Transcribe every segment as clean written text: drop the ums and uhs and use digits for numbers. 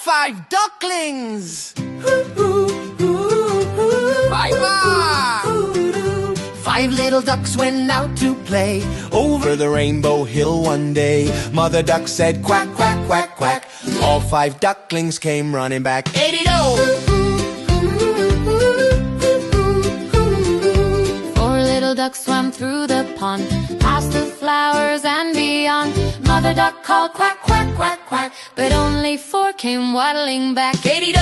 5 ducklings! Bye-bye! 5 little ducks went out to play over the rainbow hill one day. Mother duck said quack, quack, quack, quack. All 5 ducklings came running back. Eighty-do! 4 little ducks swam through the pond, past the flowers and beyond. Mother duck called quack, quack, quack, quack, but only 4 came waddling back. Eighty-do!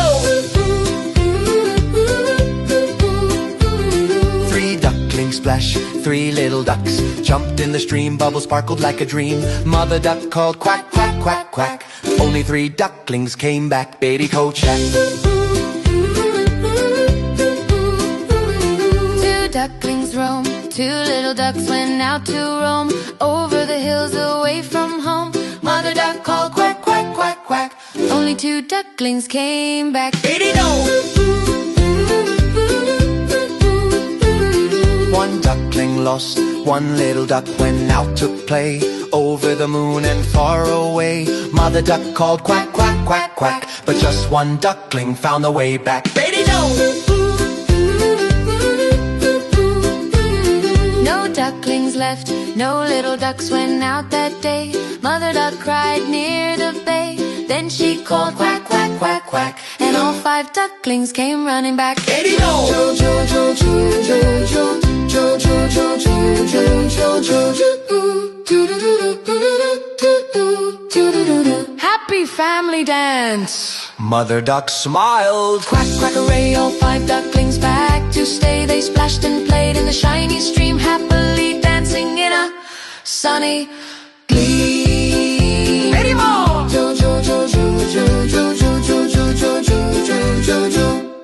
3 ducklings splash, 3 little ducks jumped in the stream, bubbles sparkled like a dream. Mother duck called quack, quack, quack, quack. Only 3 ducklings came back. Baby coach check. 2 ducklings roam, 2 little ducks went out to roam over the hills away from home. Mother duck called quack, quack, quack, quack. Only 2 ducklings came back. Eighty-do! 1 duckling lost, 1 little duck went out to play over the moon and far away. Mother duck called quack, quack, quack, quack, but just 1 duckling found the way back. Eighty-do! No ducklings left, no little ducks went out that day. Mother duck cried near the bay. Then she called quack, quack, quack, quack, and all 5 ducklings came running back. Eighty-do! Happy family dance! Mother duck smiled. Quack, quack, hooray, all 5 ducklings back to stay. They splashed and played in the shiny stream, happily dancing in a sunny glee.